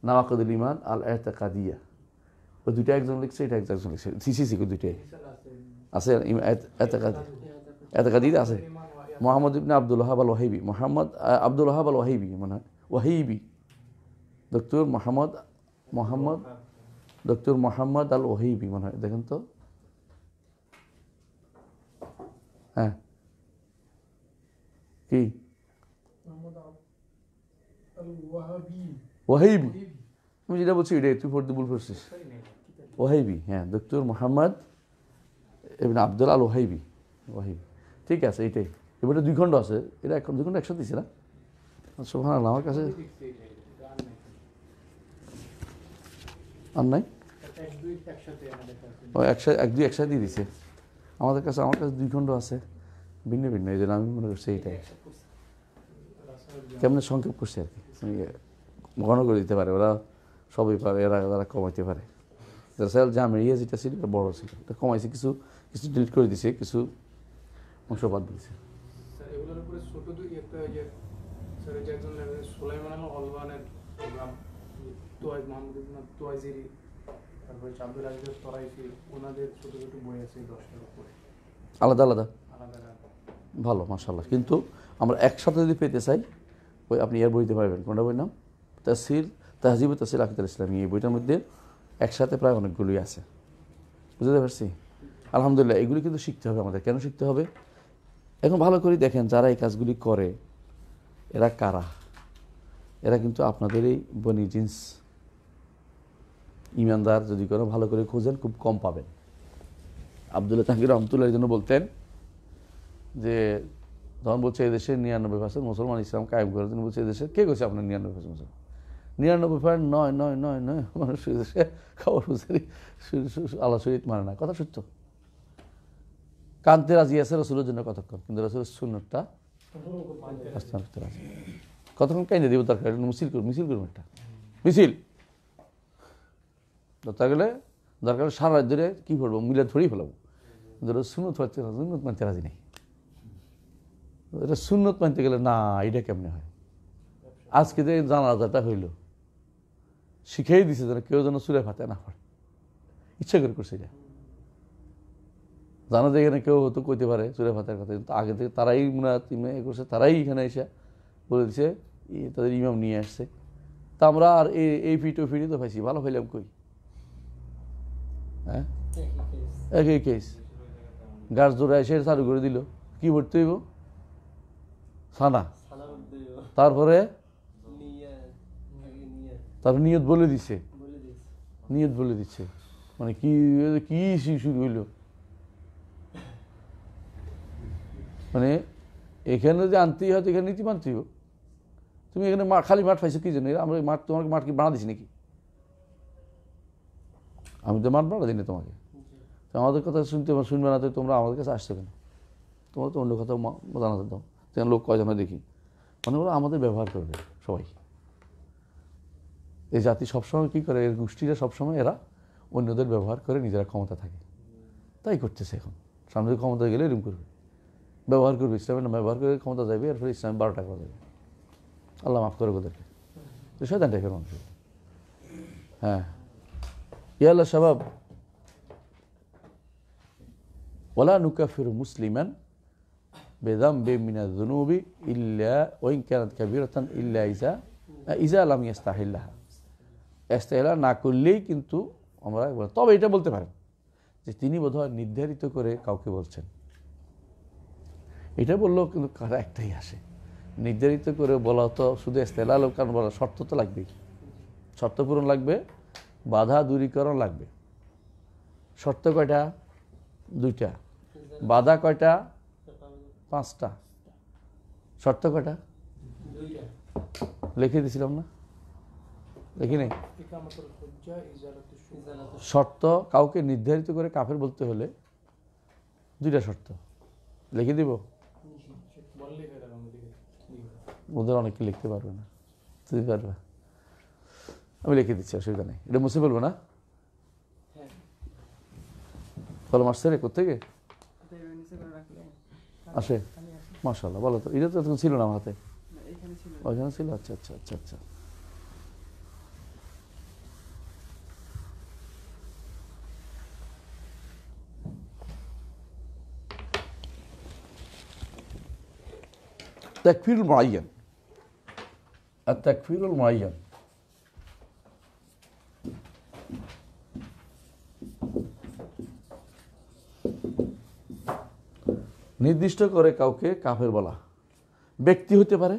নাওয়াকিদুল ঈমান আল ইতিকাদিয়া। ওই 2টা একজন লিখছে, এটা একজন লিখছে, সিসি 2টাই আছে। ইতিকাদি আছে মোহাম্মদ ইবনে আব্দুল ওয়াহাব আল ওয়াহিবি, মোহাম্মদ আব্দুল ওয়াহাব আল ওয়াহিবি, মনে হয় ওয়াহিবি, ডক্টর মোহাম্মদ আল ওয়াহিবি মনে হয়, দেখেন তো। হ্যাঁ, কি ওয়াহিবি? আমি যেটা বলছি এটাই, তুই পড়তে ভুল করছিস। ওয়াহিবি, হ্যাঁ, ডক্টর মোহাম্মদ ইবনে আব্দুল আল ওয়াহিবি, ওয়াহিবি, ঠিক আছে। এটাই, এবারে 2 খণ্ড আছে, এটা 2 খণ্ড একসাথে দিছে না? সুবহানাল্লাহ, আমার কাছে আর নাই, ও 1-2 একসাথে দিছে আমাদের কাছে। আমার কাছে 2 খণ্ড আছে, ভিন্ন ভিন্ন, এই জন্য আমি মনে করছি এইটাই। কেমন সংক্ষেপ করছে আর কি, ঘন করে দিতে পারে, ওরা সবই পারে, এরা কমাইতে পারে। দরআসল জামিয়া যেটা ছিল এটা বড় ছিল, এটা কমাইছে, কিছু কিছু ডিলিট করে দিছে, কিছু অংশ বাদ দিয়েছে। স্যার এগুলোর উপরে ছোট দুই একটা স্যার এটা একজন সুলাইমান আল অলওয়ানের প্রোগ্রাম, তোয়াইজ মোহাম্মদ ইবনে তোয়াইজেরি, তারপরে আব্দুল আজিজ তরাইফি, ওনাদের ছোট ছোট বই আছে 10টার উপরে আলাদা আলাদা, আলাদা আলাদা। ভালো মাশাআল্লাহ। কিন্তু আমরা একসাথে যদি পেতে চাই, ওই আপনি এর বইতে পারবেন, কোনটা বই নাম তাহজিব তাসিল আকিদাল ইসলামী, এই বইটার মধ্যে একসাথে প্রায় অনেকগুলোই আছে, বুঝতে পারছি। আলহামদুলিল্লাহ, এগুলি কিন্তু শিখতে হবে আমাদের। কেন শিখতে হবে? এখন ভালো করে দেখেন যারা এই কাজগুলি করে এরা কারা। এরা কিন্তু আপনাদেরই বনি জিন্স, ইমানদার। যদি কোনো ভালো করে খোঁজেন খুব কম পাবেন। আব্দুল্লাহ জাহাঙ্গীর রহমতুল্লাহ এই জন্য বলতেন যে তখন বলছে এদেশে 99% মুসলমান ইসলাম কায়েম করে, তিনি বলছে এদেশে কে করছে আপনার 99% মুসলমান? 99.999 মানুষ এদেশে খবর বুঝে আল্লাহ শরীয়ত মানে না। কথা সত্য, কানতে রাজি আছে রসুলের জন্য কতক্ষণ, কিন্তু রসুলের সুন্নতটা রাখতে রাজি কতক্ষণ কাইনে দিব দরকার, মিছিল করুন একটা মিছিল দরকার গেলে দরকার সারা রাত ধরে কী করবো, মিলে ধরেই ফেলাবো, কিন্তু সুন্নত হচ্ছে না, সুন্নত মানতে রাজি নেই। এটা সুন্নত মানতে গেলে না, এটা কেমনে হয়? আজকে যে জানাজাটা হইল শিখেই দিছে যেন কেউ যেন সুরে ফাতে না পড়ে, ইচ্ছা করে করছে এটা। জানা যায় এখানে কেউ হয়তো কইতে পারে সুরে ফাতের কথা, কিন্তু আগে থেকে তারাই মুনাতিমে করছে, তারাই এখানে এসে বলে দিছে, তাদের ইমাম নিয়ে আসছে। তা আমরা আর এই ফিটই তো পাইছি, ভালো পাইলাম কই? হ্যাঁ, একই কেস। গাছ জোড়া এসে চালু করে দিল, কি ভর্তি হইব? সানা। তারপরে নিয়ত বলে দিচ্ছে, নিয়ত বলে দিচ্ছে, মানে কি কি শুরু হইল? মানে এখানে যদি আনতেই হয় তো এখানে নীতি মানতেই হোক। তুমি এখানে খালি মাঠ পাইছো কি জন্য? আমরা মাঠ, তোমাকে মাঠ কি বানা দিছি নাকি? আমি তো মাঠ বানা দিই না তোমাকে। তো আমাদের কথা শুনবে না, তো তোমরা আমাদের কাছে আসছো কেন? তোমরা তো অন্য কথা জানাতে দাও। সেখানে লোক কয়জন দেখি, মানে ওরা আমাদের ব্যবহার করবে সবাই। এই জাতি সবসময় কী করে, এর গোষ্ঠীরা সবসময় এরা অন্যদের ব্যবহার করে নিজেরা ক্ষমতা থাকে, তাই করতেছে। এখন সামনে ক্ষমতা গেলে এরকম করবে, ব্যবহার করবে, ইসলামের নাম ব্যবহার করে ক্ষমতা যাবে, এরপরে ইসলাম 12 টাকা যাবে। আল্লাহ মাফ করে ওদেরকে, তো শয়তান টাইপের মানুষ। হ্যাঁ, ইয়াল্লাহ শাবাব, ওয়ালা নুকাফিরু মুসলিমান বিযামবিন মিনাজ যুনুবি ইল্লা ওয়া ইন কানাত কাবীরাতান ইল্লা ইযা লাম ইস্তাহিল্লাহা। ইস্তেহলা না করলেই কিন্তু আমরা, তবে এটা বলতে পারেন যে তিনি বোধহয় নির্ধারিত করে কাউকে বলছেন। এটা বললেও কিন্তু কারা একটাই আসে, নির্ধারিত করে বলা তো শুধু ইস্তেহলা লোক, কারণ বলা শর্ত তো লাগবেই, শর্ত পূরণ লাগবে, বাধা দূরীকরণ লাগবে। শর্ত কয়টা? 2টা। বাধা কয়টা? 5টা। শর্ত কয়টা? লিখে দিয়েছিলাম না? দেখি নাই? শর্ত কাউকে নির্ধারিত করে কাফের বলতে হলে 2টা শর্ত লিখে দিব। ওদের অনেকে লিখতে পারবে না, তুমি পারবে, আমি লিখে দিচ্ছি, অসুবিধা নেই। এটা মুছে বলবো না? কলম আসছে রে কোথেকে আসে? মাশাআল্লাহ, বলো তো। এটা তো তখন ছিল না আমার হাতে, ওইখানে ছিল। আচ্ছা আচ্ছা আচ্ছা আচ্ছা। তাকফীরুল মুআয়্যান, আত-তাকফীরুল মুআয়্যান। নির্দিষ্ট করে কাউকে কাফের বলা, ব্যক্তি হতে পারে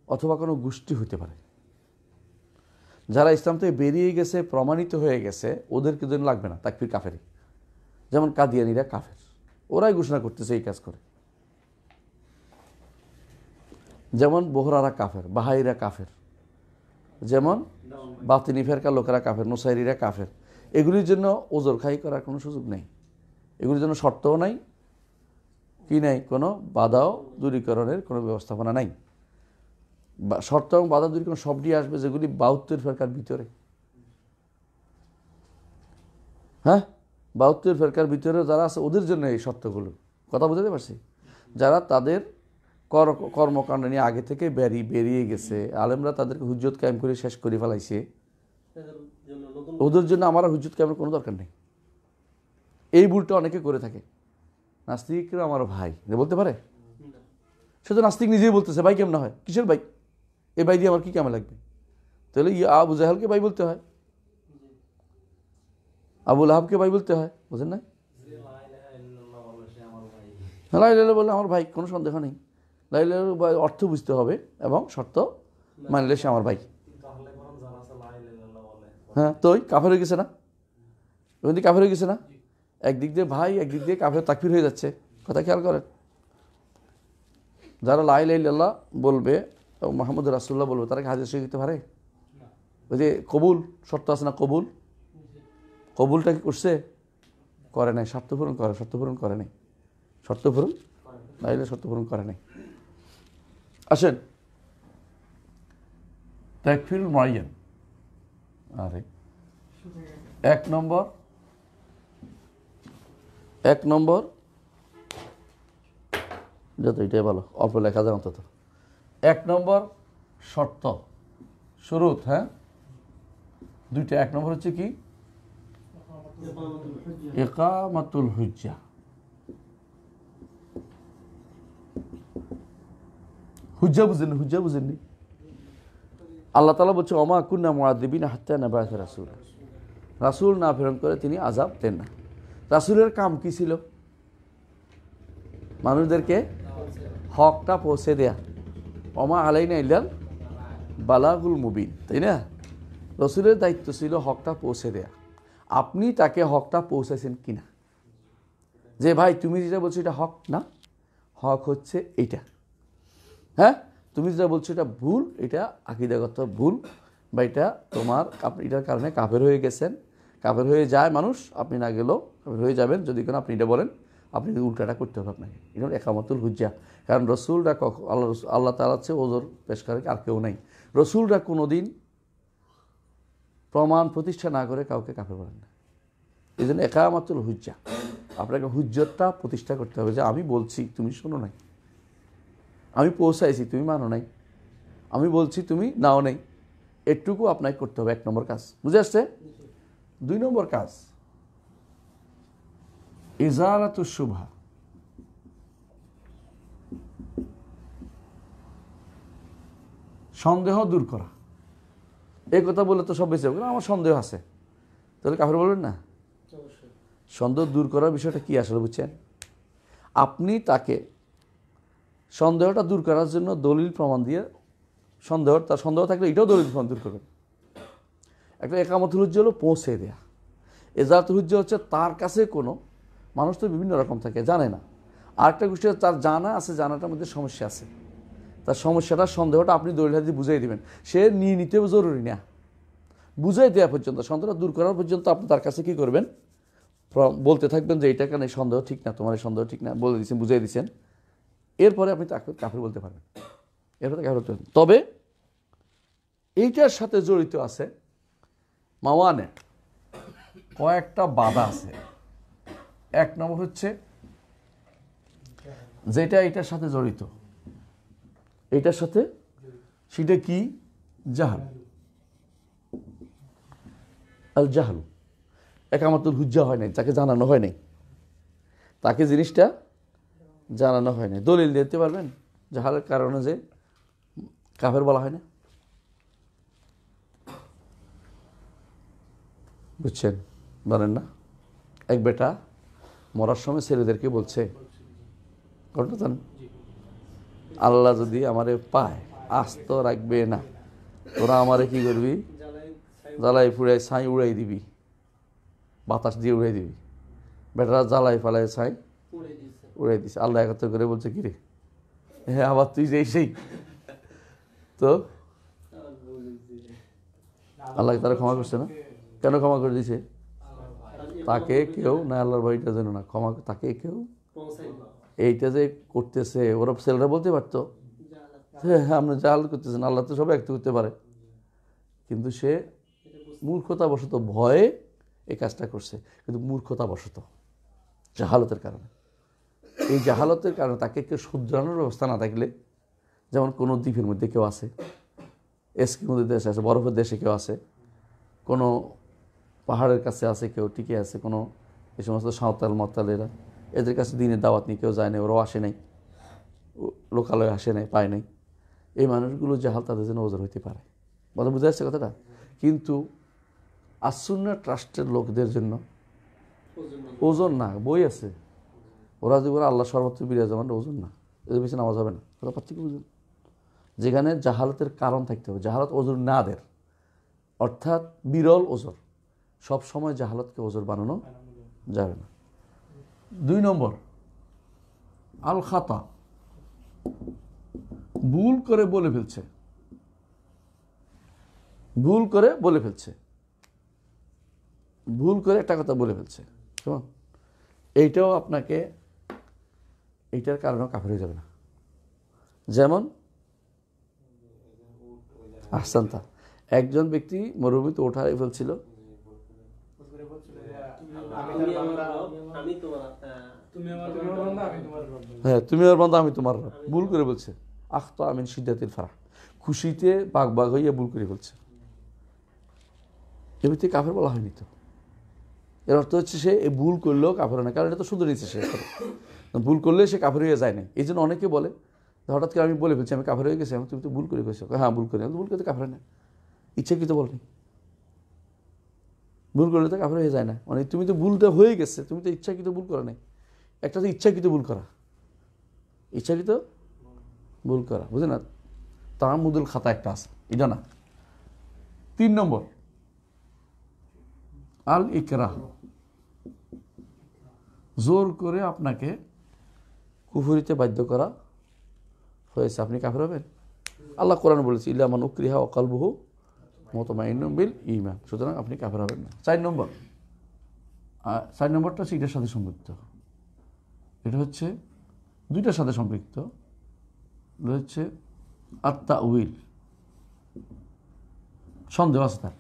অথবা কোনো গোষ্ঠী হতে পারে। যারা ইসলাম থেকে বেরিয়ে গেছে, প্রমাণিত হয়ে গেছে, ওদেরকে জন্য লাগবে না তাকফীর, কাফেরই। যেমন কাদিয়ানিরা কাফের, ওরাই ঘোষণা করতেছে এই কাজ করে। যেমন বোহরারা কাফের, বাহাইরা কাফের, যেমন বাতিনি ফেরকার লোকেরা কাফের, নুসাইরিরা কাফের। এগুলির জন্য ওজর খাই করার কোনো সুযোগ নেই, এগুলির জন্য শর্তও নাই, কি নাই, কোনো বাধাও দূরীকরণের কোনো ব্যবস্থাপনা নাই। শর্ত এবং বাধা দূরীকরণ সবটি আসবে যেগুলি 72 ফেরকার ভিতরে। হ্যাঁ, 72 ফেরকার ভিতরে যারা আছে ওদের জন্য এই শর্তগুলো। কথা বুঝতে পারছি? যারা তাদের কর্মকাণ্ড নিয়ে আগে থেকে বেরিয়ে গেছে, আলেমরা তাদেরকে হুজ্জত কায়েম করে শেষ করে ফেলাইছে, ওদের জন্য আমার হুজ্জত কায়েমের কোনো দরকার নেই। এই ভুলটা অনেকে করে থাকে। নাস্তিকরা আমার ভাই বলতে পারে, সে তো নাস্তিক নিজেই বলতেছে ভাই কেমন হয়, কিসের ভাই, এই ভাই দিয়ে আমার কি কেমন লাগবে? তাহলে আবু জাহেলকে ভাই বলতে হয়, আবু লাহাবকে ভাই বলতে হয়, বুঝেন না? লা ইলাহা বললে আমার ভাই, কোনো সন্দেহ নেই। লা ইলাহা অর্থ বুঝতে হবে এবং শর্ত মানলে সে আমার ভাই। হ্যাঁ, তো ওই কাফের হয়ে গেছে না? ওই কাফের হয়ে গেছে না? একদিক দিয়ে ভাই, একদিক দিয়ে কাফের তাকফির হয়ে যাচ্ছে। কথা খেয়াল করেন। যারা লা ইলাহা ইল্লাল্লাহ বলবে এবং মুহাম্মদ রাসূলুল্লাহ বলবে, তারা কি হাদিস শিখতে পারে? ওই যে কবুল শর্ত আছে না, কবুলটা কি করছে? করে নাই। শর্ত পূরণ করে, শর্ত পূরণ করে নাই, শর্ত পূরণ লা ইলাহা শর্ত পূরণ করে নাই। আসেন তাকফিরুল মুআয়্যান। আরে এক নম্বর যত এটাই ভালো, অল্প লেখা যায় অন্তত। 1 নম্বর শর্ত শুরুত, হ্যাঁ দুইটা। 1 নম্বর হচ্ছে কি? ইকামাতুল হুজ্জা। হুজ্জা বুঝেননি? আল্লাহ তাআলা বলছে ওমা কুন্না মুআযিবিনা হাত্তা নাবআসা রাসূলা। রাসূল না প্রেরণ করে তিনি আযাব দেন না। রাসূলের কাম কি ছিল? মানুষদেরকে হকটা পৌঁছে দেয়া। ওমা আলাইনা ইল্লাল বালাগুল মুবিন, তাই না? রাসূলের দায়িত্ব ছিল হকটা পৌঁছে দেয়া। আপনি তাকে হকটা পৌঁছাইছেন কিনা? যে ভাই তুমি যেটা বলছো এটা হক না, হক হচ্ছে এইটা। হ্যাঁ, তুমি যেটা বলছো এটা ভুল, এটা আকীদাগত ভুল, বা এটা তোমার, আপনি এটার কারণে কাফের হয়ে গেছেন। কাফের হয়ে যায় মানুষ, আপনি না গেলেও কাফের হয়ে যাবেন যদি কোনো আপনি এটা বলেন। আপনি উল্টাটা করতে হবে আপনাকে। এটা হলো ইকামাতুল হুজ্জা। কারণ রসুলরা আল্লাহ তাআলা হচ্ছে ওজোর পেশ করে, আর কেউ নাই। রসুলরা কোনোদিন প্রমাণ প্রতিষ্ঠা না করে কাউকে কাফের বলেন না। এই জন্য ইকামাতুল হুজ্জা, আপনাকে হুজ্জতটা প্রতিষ্ঠা করতে হবে যে আমি বলছি তুমি শোনো নাই, আমি পৌঁছাইছি তুমি মানো নাই, আমি বলছি তুমি নাও নাই। এটুকু আপনাকে করতে হবে। 1 নম্বর কাজ, বুঝে আসছে? 2 নম্বর কাজ ইজালাতুশ শুবহা। সন্দেহ দূর করা। এই কথা বলে তো সব বেঁচে যাবে, আমার সন্দেহ আছে, তাহলে কাফের বলবেন না? সন্দেহ দূর করার বিষয়টা কি আসলে বুঝছেন? আপনি তাকে সন্দেহটা দূর করার জন্য দলিল প্রমাণ দিয়ে, তার সন্দেহ থাকলে এটাও দলিল প্রমাণ দূর করবেন। একটা ইকামাতুল হুজ্জা হলো পৌঁছে দেয়া। ইজালাতুল হুজ্জা হচ্ছে তার কাছে কোনো মানুষ তো বিভিন্ন রকম থাকে, জানে না। আরেকটা গোষ্ঠী তার জানা আছে, জানাটার মধ্যে সমস্যা আছে, তার সমস্যাটা সন্দেহটা আপনি দলিল হাতে বুঝাই দিবেন। সে নিয়ে নিতেও জরুরি না, বুঝাই দেওয়া পর্যন্ত, সন্দেহটা দূর করার পর্যন্ত আপনি তার কাছে কী করবেন? বলতে থাকবেন যে এইটা কেন, এই সন্দেহ ঠিক না, তোমার এই সন্দেহ ঠিক না, বলে দিচ্ছেন, বুঝাই দিচ্ছেন। এরপরে আপনি তাকে কাফের বলতে পারবেন, এরপরে কাফের বলতে পারবেন। তবে এইটার সাথে জড়িত আছে মাওয়ানে, কয়েকটা বাধা আছে। 1 নম্বর হচ্ছে যেটা এটার সাথে জড়িত, এটার সাথে, সেটা কি? জাহাল। আল জাহাল, ইকামাতুল হুজ্জা হয় নাই, তাকে জানানো হয় নাই, তাকে জিনিসটা জানানো হয় নাই। দলিল দিতে পারবেন জাহালের কারণে যে কাফের বলা হয় না? বুঝছেন? বলেন না? এক বেটা মরার সময় ছেলেদেরকে বলছে, ঘটনা জানেন, আল্লাহ যদি আমারে পায় আস্ত রাখবে না, তোরা আমারে কি করবি? জ্বালাই ফুড়াই ছাই উড়াই দিবি, বাতাস দিয়ে উড়াই দিবি। বেটারা জ্বালাই ফালাই ছাই উড়াই দিছে। আল্লাহ একত্র করে বলছে, কিরে হ্যাঁ আবার তুই যেই সেই। তো আল্লাহ তারা ক্ষমা করছে না? কেন ক্ষমা করে দিছে? তাকে কেউ না, আল্লাহর ভয়টা যেন না, ক্ষমা তাকে কেউ, এইটা যে করতেছে, ওরা ছেলেরা বলতে পারতো হ্যাঁ, আপনি জাহাল করতেছেন, আল্লাহ তো সব একটু করতে পারে, কিন্তু সে মূর্খতাবশত ভয়ে এই কাজটা করছে, কিন্তু মূর্খতাবশত, জাহালতের কারণে। এই জাহালতের কারণে তাকে কেউ শুধরানোর ব্যবস্থা না থাকলে, যেমন কোনো দ্বীপের মধ্যে কেউ আছে, এস্কিমোদের দেশে আছে, বরফের দেশে কেউ আছে, কোনো পাহাড়ের কাছে আছে কেউ টিকে আছে, কোনো এই সমস্ত সাঁওতাল মতালেরা, এদের কাছে দিনের দাওয়াত নিয়ে কেউ যায় না, ওরাও আসে নাই, লোকালয়ে আসে নাই, পায় নাই, এই মানুষগুলো জাহাল তাদের জন্য ওজোর হইতে পারে, বলে বুঝে যাচ্ছে কথাটা। কিন্তু আসুন্না ট্রাস্টের লোকদের জন্য ওজন না, বই আছে, ওরা যে বলে আল্লাহ সর্বত্র বিরাজমান, ওজন না, এদের বেশি নামাজ হবে না, ওরা পার্থক্য বুঝুন। যেখানে জাহালতের কারণ থাকতে হবে, জাহালত ওজোর না দের, অর্থাৎ বিরল ওজোর, সব সময় জাহালতকে ওজোর বানানো যাবে না। 2 নম্বর, আল খাতা, ভুল করে বলে ফেলছে, ভুল করে বলে ফেলছে, ভুল করে একটা কথা বলে ফেলছে, কেমন, এইটাও আপনাকে, এইটার কারণেও কাফের হয়ে যাবে না। যেমন আহসানতা, একজন ব্যক্তি মরুভূমিতে ওঠা ফেলছিল, হ্যাঁ তুমি আমার বান্দা আমি তোমার রব, ভুল করে বলছে। আখতা আমিন সিদ্ধাতিল ফারাহ, খুশিতে বাগ বাগ হইয়া ভুল করে বলছে, এমনিতে কাফের বলা হয়নি তো। এর অর্থ হচ্ছে সে এই ভুল করলেও কাফের না, কারণ এটা তো শুধু নিচ্ছে সে, ভুল করলে সে কাফের হয়ে যায় না। এই জন্য অনেকে বলে হঠাৎ করে আমি বলে ফেলছি আমি কাফের হয়ে গেছি, আমি তুমি তো ভুল করে গেছো, হ্যাঁ ভুল করে, ভুল করতে কাফের না, ইচ্ছাকৃত বলনি, ভুল করলে তো কাফের হয়ে যায় না, মানে তুমি তো ভুলটা হয়ে গেছে, তুমি তো ইচ্ছাকৃত ভুল করা নাই। একটা তো ইচ্ছাকৃত ভুল করা, ইচ্ছাকৃত ভুল করা, বুঝে না, তাহামুদুল খাতা একটা আছে, এটা না। 3 নম্বর, আল ইকরাহ, জোর করে আপনাকে কুফরিতে বাধ্য করা হয়েছে, আপনি কাফের হবেন। আল্লাহ কোরআন বলেছে ইল্লা মান উকরিহা ওয়া কলবুহু মুতমাইন্নুন বিল ঈমান, সুতরাং আপনি কাফের হবেন না। 4 নম্বর, 4 নম্বরটা হচ্ছে এটার সাথে সম্পৃক্ত, এটা হচ্ছে 2টার সাথে সম্পৃক্ত, এটা হচ্ছে আত-তাউইল, সন্দেহ আছে তার,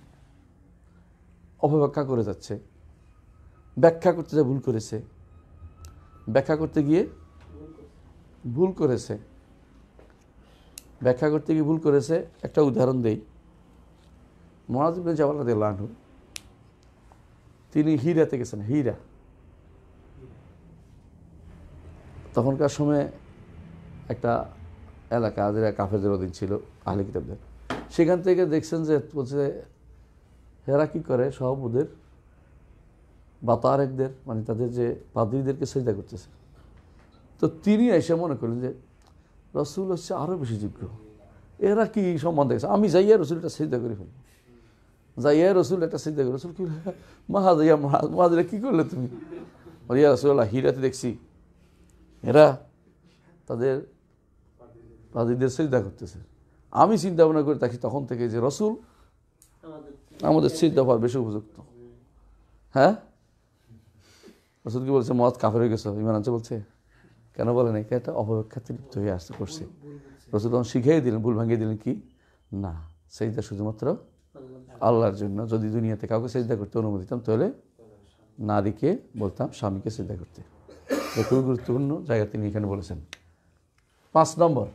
অপব্যাখ্যা করে যাচ্ছে, ব্যাখ্যা করতে যা ভুল করেছে, ব্যাখ্যা করতে গিয়ে ভুল করেছে, ব্যাখ্যা করতে গিয়ে ভুল করেছে। একটা উদাহরণ দেই, মুআয ইবনে জাবাল রাদিয়াল্লাহু আনহু, তিনি হীরাতে গেছেন, হীরা, তখনকার সময় একটা এলাকা যেটা কাফেরদের অধীন ছিল, আহলে কিতাবদের, সেখান থেকে দেখছেন যে বলছে হেরা কি করে, সব ওদের বাতারেকদের, মানে তাদের যে পাদ্রীদেরকে সেজদা করতেছে। তো তিনি এসে মনে করলেন যে রসুল হচ্ছে আরও বেশি যোগ্য, এরা কি সম্মান দেখছে, আমি যাইয়া রসুলটা সেজদা করে ফেলবো, যাইয়া রসুল একটা সেজদা করে, রসুল কি মাহাজাইয়া মাহাজিরা কী করলে তুমি, ইয়া রসুল্লাহ হীরাতে দেখছি এরা তাদের পাদ্রীদের সেজদা করতেছে, আমি চিন্তা ভাবনা করে দেখি তখন থেকে যে রসুল আমাদের সেজদা হওয়ার বেশি উপযুক্ত। হ্যাঁ, রসুল কি বলছে মদ কাফের হয়ে গেছো, ইমান আনছে বলছে, কেন বলে নাই, এটা অপব্যাখ্যাতে লিপ্ত হয়ে আসতে করছে। রসুল তখন শিখিয়ে দিলেন, ভুল ভাঙিয়ে দিলেন কি না, সেজদা শুধুমাত্র আল্লাহর জন্য, যদি দুনিয়াতে কাউকে সেজদা করতে অনুমতি দিতাম তাহলে নারীকে বলতাম স্বামীকে সেজদা করতে। খুবই গুরুত্বপূর্ণ জায়গা তিনি এখানে বলেছেন। 5 নম্বর,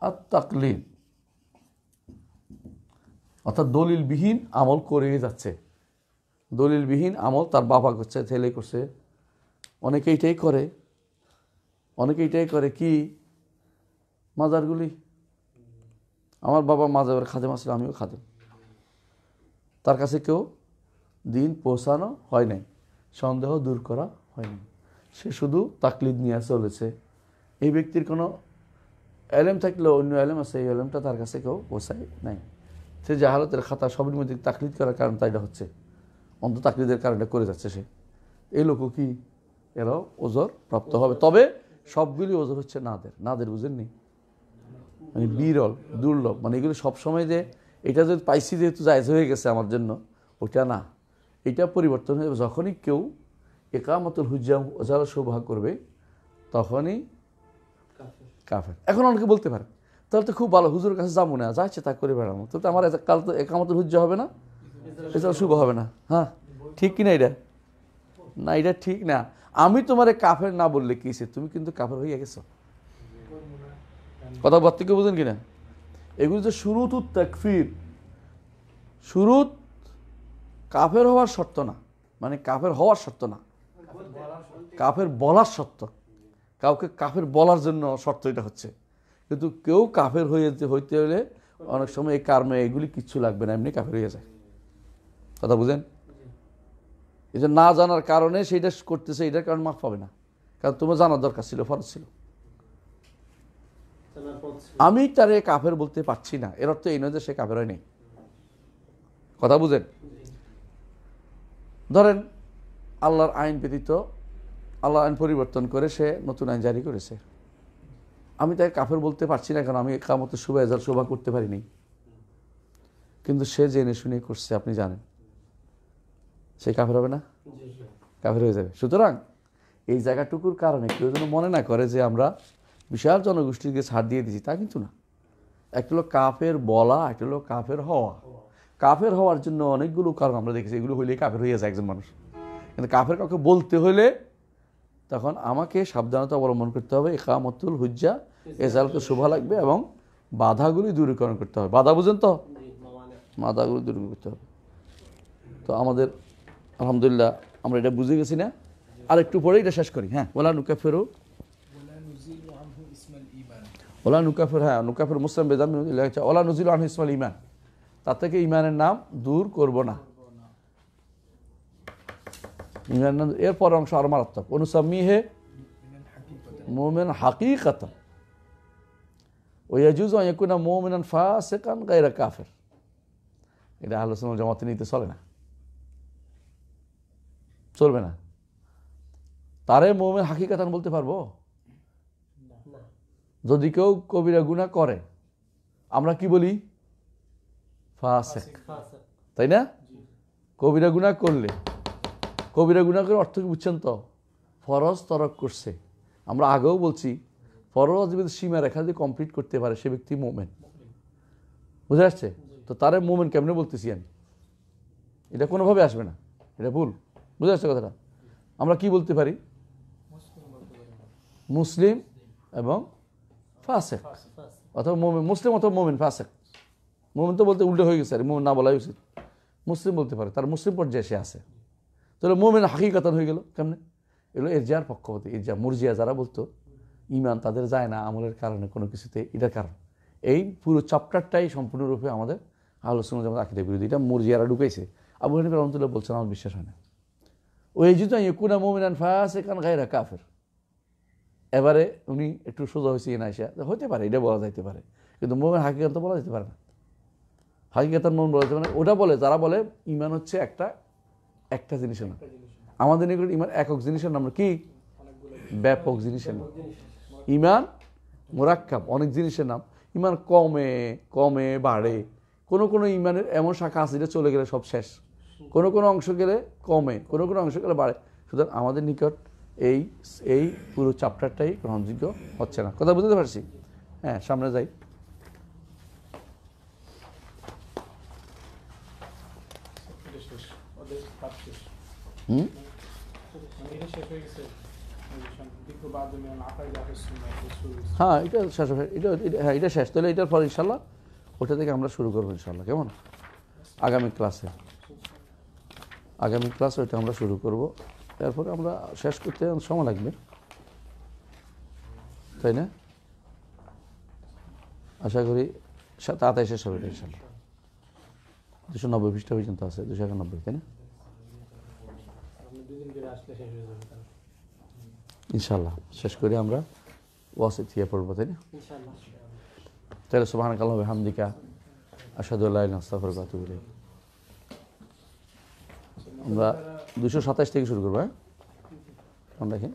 আত-তাকলিদ, অর্থাৎ দলিলবিহীন আমল করে যাচ্ছে, দলিলবিহীন আমল তার বাবা করছে, ছেলে করছে, অনেকে এইটাই করে, অনেকে এইটাই করে কি, মাজারগুলি, আমার বাবা মাজারের খাদেম আসলে আমিও খাদেম, তার কাছে কেউ দিন পৌঁছানো হয় নাই, সন্দেহ দূর করা হয়নি, সে শুধু তাকলিদ নিয়ে চলেছে। এই ব্যক্তির কোনো এলেম থাকলেও অন্য এলেম আছে, এই এলেমটা তার কাছে কেউ পৌঁছায় নাই, সে জাহালতের খাতা সবের মধ্যে তাকলিদ করার কারণ তাইটা হচ্ছে, অন্ত তাকলিদের কারণটা করে যাচ্ছে সে। এই লোকও কি, এরাও ওজর প্রাপ্ত হবে, তবে সবগুলি ওজর হচ্ছে নাদের, বুঝেননি, মানে বিরল দুর্লভ, মানে এগুলো সবসময় যে এটা যদি পাইছি যেহেতু জায়েজ হয়ে গেছে আমার জন্য, ওটা না, এটা পরিবর্তন হয়ে যখনই কেউ একামতুল হুজ্জা ওজারা সৌভাগ্য করবে তখনই কাফের। এখন অনেকে বলতে পারে তাহলে তো খুব ভালো, হুজুরের কাছে যাবো না, যাচ্ছে তা করে বেড়াবো, তো আমার কাল তো একামতের হুজ্জা হবে না, এছাড়া শুভ হবে না। হ্যাঁ ঠিক কিনা এটা? না, এটা ঠিক না। আমি তোমারে কাফের না বললে কি সে, তুমি কিন্তু কাফের হয়ে গেছো। কথা বার্তিকে বুঝেন কিনা? এগুলো যে শুরুত তাকফির, শুরুত কাফের হওয়ার শর্ত না, মানে কাফের হওয়ার শর্ত না, কাফের বলার শর্ত। কাউকে কাফের বলার জন্য শর্ত এটা হচ্ছে। কিন্তু কেউ কাফের হইতে হলে অনেক সময় এই কারণে এগুলি কিচ্ছু লাগবে না, এমনি কাফের হয়ে যায়। কথা বুঝেন? এই যে না জানার কারণে সেইটা করতেছে, এটার কারণে মাফ পাবে না, কারণ তোমার জানার দরকার ছিল, ফরজ ছিল। আমি তারে কাফের বলতে পারছি না, এর অর্থ এই নয় যে সে কাফের হয় নাই। কথা বুঝেন? ধরেন আল্লাহর আইন ব্যতীত, আল্লাহর আইন পরিবর্তন করে সে নতুন আইন জারি করেছে, আমি তাকে কাফের বলতে পারছি না, কারণ আমি কামতের শোভা করতে পারিনি। কিন্তু সে জেনে শুনে করছে, আপনি জানেন, সে কাফের হবে না? কাফের হয়ে যাবে। সুতরাং এই জায়গাটুকুর কারণে কেউ যেন মনে না করে যে আমরা বিশাল জনগোষ্ঠীকে ছাড় দিয়ে দিচ্ছি, তা কিন্তু না। একটা হলো কাফের বলা, একটা হলো কাফের হওয়া। কাফের হওয়ার জন্য অনেকগুলো কারণ আমরা দেখেছি, এগুলো হইলেই কাফের হয়ে যায় একজন মানুষ। কিন্তু কাফের কাউকে বলতে হলে তখন আমাকে সাবধানতা অবলম্বন করতে হবে, ইকামতুল হুজ্জা, এজালকে শোভা লাগবে এবং বাধাগুলি দূরীকরণ করতে হবে। বাধা বুঝেন তো? বাধাগুলি দূর করতে হবে। তো আমাদের আলহামদুলিল্লাহ আমরা এটা বুঝে গেছি না? আর একটু পরে এটা শেষ করি। হ্যাঁ, ওলা নুকাফেরু, ওলা নুকাফের, হ্যাঁ নুকাফের মুসলিম বেদাম, ওলা নুজিল আনহু ইসমাল ইমান, তার থেকে ইমানের নাম দূর করব না। ইমানের নাম, এরপর অংশ আরো মারাত্মক, অনুসাম্মিহে মুমিন হাকিকাতান ওয়া ইয়াজুজু আন ইয়াকুনা মুমিনান ফাসিকান গায়রা কাফির। এটা আহলে সুন্নাহ ওয়াল জামাতে নিতে চলে না, চলবে না। তারে মুমিন হাকিকাতান বলতে পারবো? যদি কেউ কবিরা গুনাহ করে আমরা কি বলি? ফাসিক, তাই না? কবিরা গুনাহ করলে, কবিরা গুনাহ করে অর্থ কি বুঝছেন তো? ফরজ তরক করছে। আমরা আগেও বলছি ফরজ যদি সীমা রেখা যদি কমপ্লিট করতে পারে সে ব্যক্তি মুমিন। বুঝে আসছে তো? তারে মুমিন কেমনে বলতেছি আমি? এটা কোনোভাবে আসবে না, এটা ভুল। বুঝে আসছে কথাটা? আমরা কি বলতে পারি? মুসলিম এবং ফাসিক, অথবা মুমিন, মুসলিম অথবা মুমিন, ফাসিক। মুমিন তো বলতে উল্টো হয়ে গেছে, আর মুমিন না বলাই উচিত, মুসলিম বলতে পারে, তার মুসলিম পর্যায়ে সে আছে। তাহলে মুমিন হাকিকাতান হয়ে গেল কেমনে? এগুলো ইরজার পক্ষপাতী, ইরজা মুরজিয়া যারা বলতো ইমান তাদের যায় না আমলের কারণে কোনো কিছুতে, এটার কারণ এই পুরো চ্যাপ্টারটাই সম্পূর্ণরূপে আমাদের আহলে সুন্নাহ ওয়াল জামাত আকীদা বিরোধী। এটা মুরজিয়ারা ঢুকাইছে। আবু হানিফা রাহমাতুল্লাহ বলছেন আমার বিশ্বাস হয় না। ওই ইয়াজুজু আন ইয়াকুনা মুমিনান ফাসিকান গায়রা কাফির। এবারে উনি একটু সোজা হয়েছে না, এসে হতে পারে, এটা বলা যাইতে পারে, কিন্তু মুমিন হাকিকাত বলা যেতে পারে না। হাকিকাতান মুমিন বলা যেতে পারে না। ওটা বলে যারা বলে ইমান হচ্ছে একটা জিনিসের নাম। আমাদের নিকট ইমান একক জিনিসের নাম কি? ব্যাপক জিনিসের নাম। ইমান মুরাক্কাব, অনেক জিনিসের নাম। ইমান কমে কমে বাড়ে, কোনো ইমানের এমন শাখা আছে যেটা চলে গেলে সব শেষ, কোনো অংশ গেলে কমে, কোনো অংশ গেলে বাড়ে। সুতরাং আমাদের নিকট এই পুরো চ্যাপ্টারটাই গ্রহণযোগ্য হচ্ছে না। কথা বুঝতে পারছি? হ্যাঁ, সামনে যাই। হ্যাঁ, এটা শেষ হবে, এটা শেষ। তাহলে এটার পর ইনশাল্লাহ ওটা থেকে আমরা শুরু করবো ইনশাল্লাহ। কেমন? আগামী ক্লাসে ওইটা আমরা শুরু করব। এরপরে আমরা শেষ করতে সময় লাগবে, তাই না? আশা করি তাড়াতাড়ি শেষ হবে এটা ইনশাল্লাহ। 290 পৃষ্ঠা পর্যন্ত আছে, 291, তাই না? ইনশাল্লাহ শেষ করে আমরা ওয়াসিতিয়া পড়বো, তাই না? তাহলে সুবহানাকাল্লাহি ওয়া বিহামদিকা আশহাদু আল্লা ইলাহা ইল্লা আনতা আস্তাগফিরুকা ওয়া আতুবু ইলাইক। আমরা 227 থেকে শুরু করবো। হ্যাঁ, দেখেন।